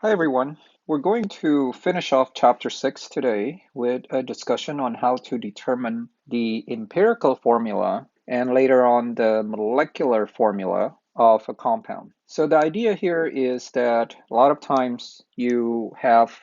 Hi everyone. We're going to finish off chapter 6 today with a discussion on how to determine the empirical formula and later on the molecular formula of a compound. So the idea here is that a lot of times you have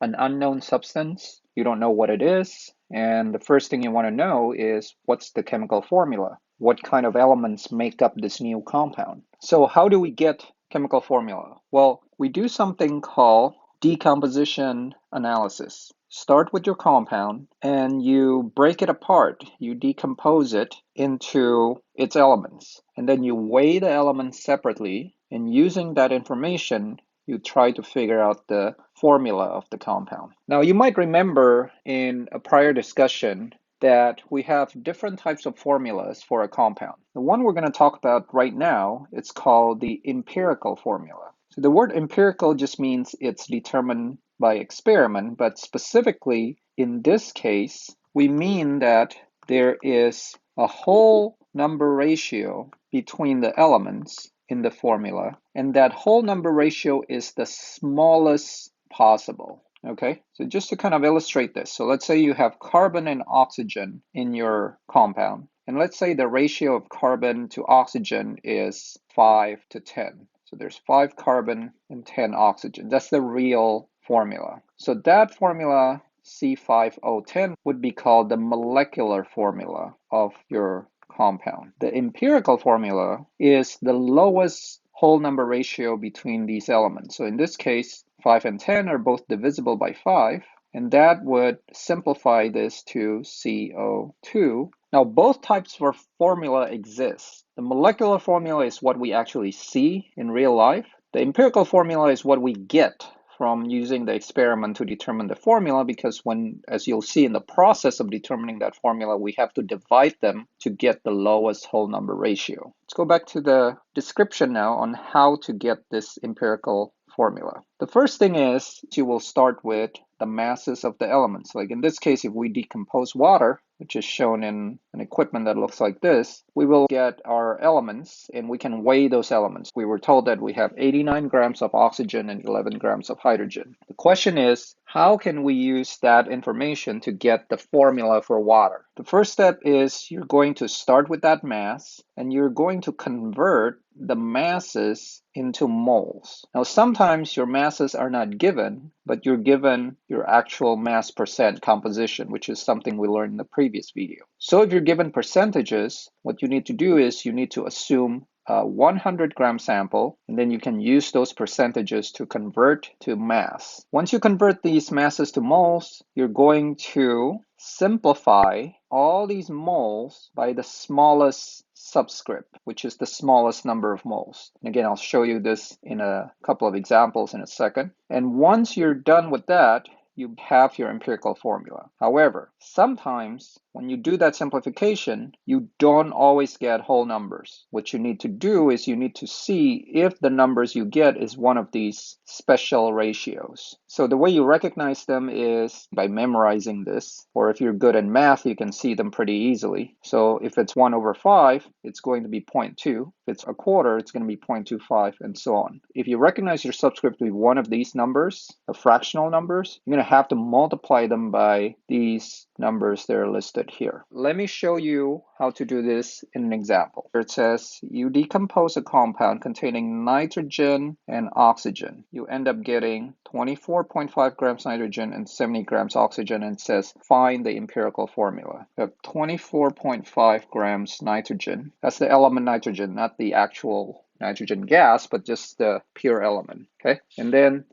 an unknown substance, you don't know what it is, and the first thing you want to know is what's the chemical formula? What kind of elements make up this new compound? So how do we get chemical formula? Well, we do something called decomposition analysis. Start with your compound and you break it apart. You decompose it into its elements. And then you weigh the elements separately. And using that information, you try to figure out the formula of the compound. Now, you might remember in a prior discussion that we have different types of formulas for a compound. The one we're going to talk about right now, it's called the empirical formula. So the word empirical just means it's determined by experiment, but specifically in this case, we mean that there is a whole number ratio between the elements in the formula, and that whole number ratio is the smallest possible. Okay, so just to kind of illustrate this, so let's say you have carbon and oxygen in your compound, and let's say the ratio of carbon to oxygen is 5 to 10. So there's 5 carbon and 10 oxygen. That's the real formula. So that formula, C5O10, would be called the molecular formula of your compound. The empirical formula is the lowest whole number ratio between these elements. So in this case, 5 and 10 are both divisible by 5, and that would simplify this to CO2. Now, both types of formula exist. The molecular formula is what we actually see in real life. The empirical formula is what we get from using the experiment to determine the formula, because as you'll see in the process of determining that formula, we have to divide them to get the lowest whole number ratio. Let's go back to the description now on how to get this empirical formula. The first thing is you will start with the masses of the elements. Like in this case, if we decompose water, which is shown in an equipment that looks like this, we will get our elements and we can weigh those elements. We were told that we have 89 grams of oxygen and 11 grams of hydrogen. The question is, how can we use that information to get the formula for water? The first step is you're going to start with that mass and you're going to convert the masses into moles. Now, sometimes your masses are not given, but you're given your actual mass percent composition, which is something we learned in the previous video. So if you're given percentages, what you need to do is you need to assume a 100-gram sample, and then you can use those percentages to convert to mass. Once you convert these masses to moles, you're going to simplify all these moles by the smallest subscript, which is the smallest number of moles. And again, I'll show you this in a couple of examples in a second. And once you're done with that, you have your empirical formula. However, sometimes when you do that simplification, you don't always get whole numbers. What you need to do is you need to see if the numbers you get is one of these special ratios. So the way you recognize them is by memorizing this, or if you're good in math, you can see them pretty easily. So if it's 1 over 5, it's going to be 0.2. If it's a quarter, it's going to be 0.25, and so on. If you recognize your subscript to be one of these numbers, the fractional numbers, you're going to have to multiply them by these numbers that are listed here. Let me show you how to do this in an example. It says you decompose a compound containing nitrogen and oxygen. You end up getting 24.5 grams nitrogen and 70 grams oxygen, and it says find the empirical formula. You have 24.5 grams nitrogen. That's the element nitrogen, not the actual nitrogen gas, but just the pure element. Okay, and then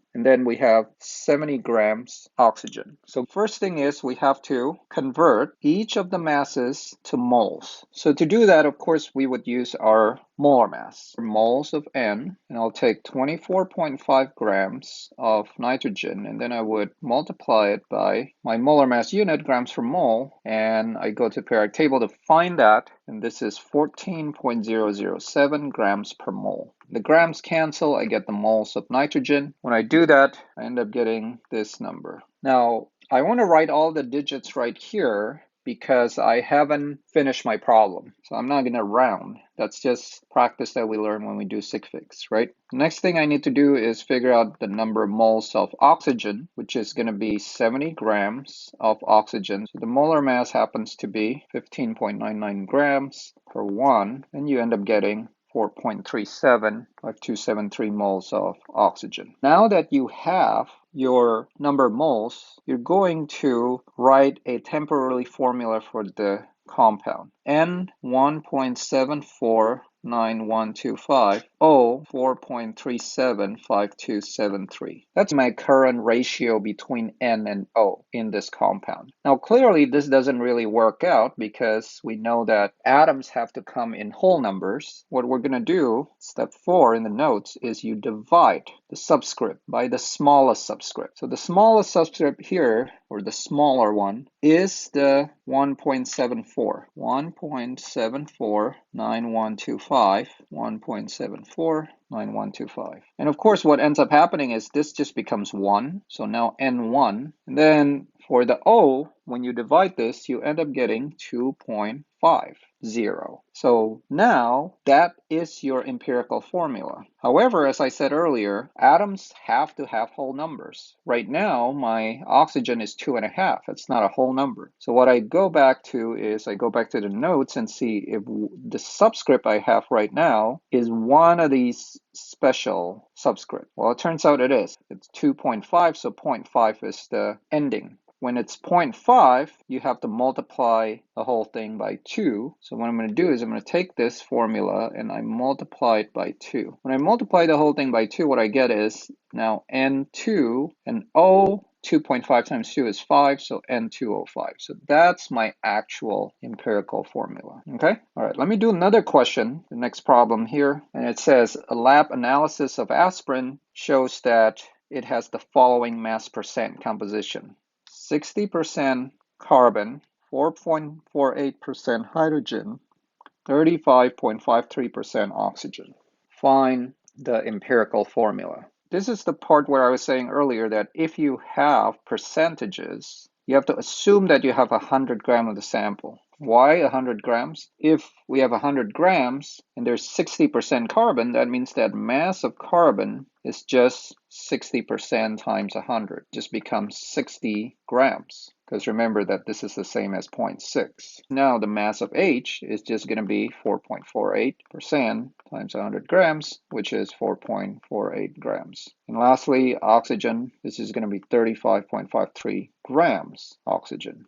we have 70 grams oxygen. So first thing is we have to convert each of the masses to moles. So to do that, of course, we would use our molar mass, moles of N, and I'll take 24.5 grams of nitrogen, and then I would multiply it by my molar mass unit, grams per mole, and I go to periodic table to find that, and this is 14.007 grams per mole. The grams cancel, I get the moles of nitrogen. When I do that, I end up getting this number. Now, I want to write all the digits right here because I haven't finished my problem. So I'm not going to round. That's just practice that we learn when we do sig figs, right? Next thing I need to do is figure out the number of moles of oxygen, which is going to be 70 grams of oxygen. So the molar mass happens to be 15.99 grams per 1, and you end up getting 4.37 or 273 moles of oxygen. Now that you have your number of moles, you're going to write a temporary formula for the compound. N 1.749125, O 4.375273. That's my current ratio between N and O in this compound. Now clearly this doesn't really work out because we know that atoms have to come in whole numbers. What we're going to do, step 4 in the notes, is you divide the subscript by the smallest subscript. So the smallest subscript here, or the smaller one, is the 1.74. 1.749125, 1.749125. And of course, what ends up happening is this just becomes 1. So now N1. And then for the O, when you divide this, you end up getting 2.50. So now that is your empirical formula. However, as I said earlier, atoms have to have whole numbers. Right now, my oxygen is 2.5. It's not a whole number. So what I go back to is I go back to the notes and see if the subscript I have right now is one of these special subscript. Well, it turns out it is. It's 2.5, so 0.5 is the ending. When it's 0.5, you have to multiply the whole thing by 2. So what I'm going to do is I'm going to take this formula and I multiply it by 2. When I multiply the whole thing by 2, what I get is now N2 and O. 2.5 times 2 is 5, so N2O5. So that's my actual empirical formula. Okay? All right, let me do another question, the next problem here. And it says, a lab analysis of aspirin shows that it has the following mass percent composition. 60% carbon, 4.48% hydrogen, 35.53% oxygen. Find the empirical formula. This is the part where I was saying earlier that if you have percentages, you have to assume that you have 100 grams of the sample. Why 100 grams? If we have 100 grams and there's 60% carbon, that means that mass of carbon is just 60% times 100. Just becomes 60 grams. Because remember that this is the same as 0.6. Now the mass of H is just going to be 4.48% times 100 grams, which is 4.48 grams. And lastly, oxygen, this is going to be 35.53 grams oxygen.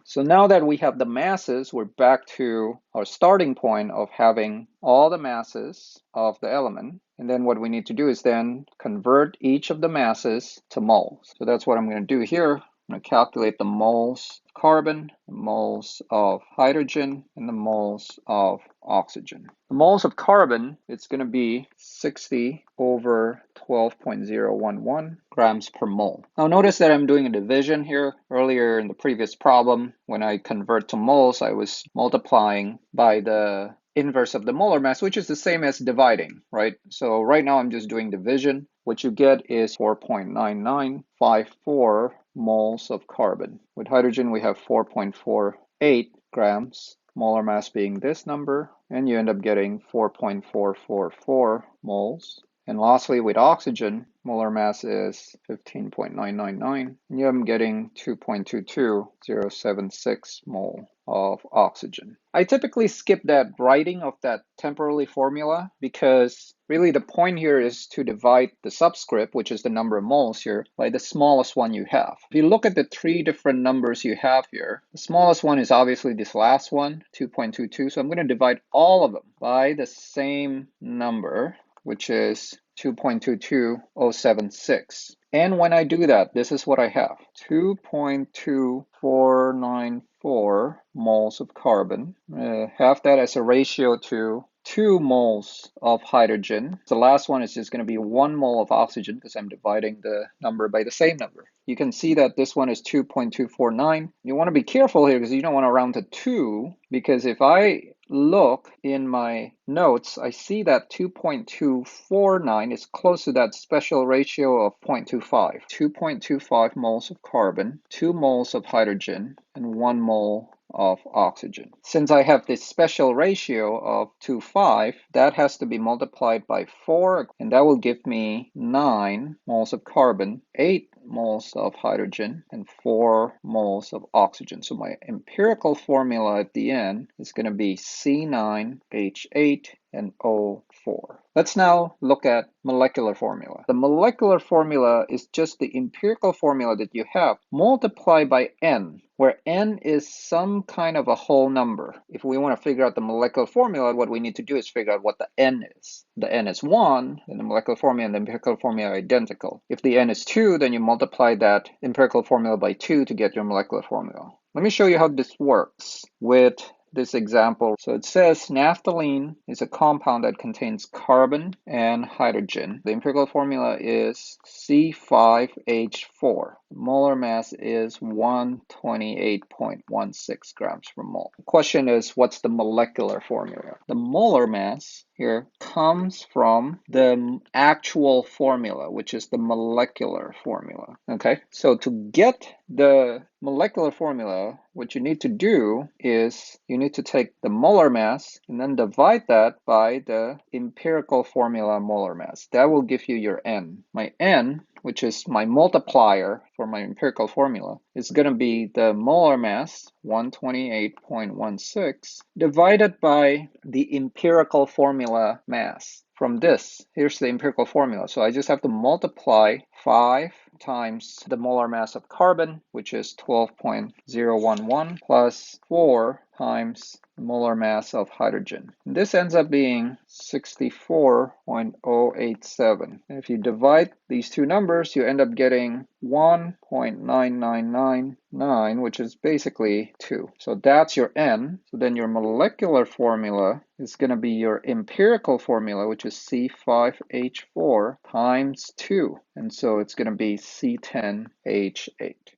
So now that we have the masses, we're back to our starting point of having all the masses of the element. And then what we need to do is then convert each of the masses to moles. So that's what I'm going to do here. I'm going to calculate the moles of carbon, the moles of hydrogen, and the moles of oxygen. The moles of carbon, it's going to be 60 over 12.011 grams per mole. Now notice that I'm doing a division here. Earlier in the previous problem, when I convert to moles, I was multiplying by the inverse of the molar mass, which is the same as dividing, right? So right now I'm just doing division. What you get is 4.9954 moles of carbon. With hydrogen, we have 4.48 grams, molar mass being this number, and you end up getting 4.444 moles. And lastly, with oxygen, molar mass is 15.999, and you end up getting 2.22076 mole of oxygen. I typically skip that writing of that temporary formula because really the point here is to divide the subscript, which is the number of moles here, by the smallest one you have. If you look at the 3 different numbers you have here, the smallest one is obviously this last one, 2.22. So I'm going to divide all of them by the same number, which is 2.22076. And when I do that, this is what I have. 2.2494 moles of carbon. Have that as a ratio to 2 moles of hydrogen. The last one is just going to be 1 mole of oxygen because I'm dividing the number by the same number. You can see that this one is 2.249. You want to be careful here because you don't want to round to 2, because if I look in my notes, I see that 2.249 is close to that special ratio of 0.25. 2.25 moles of carbon, 2 moles of hydrogen, and 1 mole of oxygen. Since I have this special ratio of 2:5, that has to be multiplied by 4, and that will give me 9 moles of carbon, 8 moles of hydrogen, and 4 moles of oxygen. So my empirical formula at the end is going to be C9H8 and O4. Let's now look at molecular formula. The molecular formula is just the empirical formula that you have multiplied by N, where N is some kind of a whole number. If we want to figure out the molecular formula, what we need to do is figure out what the N is. The N is 1, then the molecular formula and the empirical formula are identical. If the N is 2, then you multiply that empirical formula by 2 to get your molecular formula. Let me show you how this works with this example. So it says naphthalene is a compound that contains carbon and hydrogen. The empirical formula is C5H4. Molar mass is 128.16 grams per mole. The question is, what's the molecular formula? The molar mass here comes from the actual formula, which is the molecular formula. Okay, so to get the molecular formula, what you need to do is you need to take the molar mass and then divide that by the empirical formula molar mass. That will give you your N. My N, which is my multiplier for my empirical formula, is going to be the molar mass, 128.16, divided by the empirical formula mass. From this, here's the empirical formula. So I just have to multiply 5 times the molar mass of carbon, which is 12.011, plus 4 times the molar mass of hydrogen. And this ends up being 64.087. And if you divide these two numbers, you end up getting 1.9999, which is basically 2. So that's your N. So then your molecular formula is going to be your empirical formula, which is C5H4 times 2. And so it's going to be C10H8.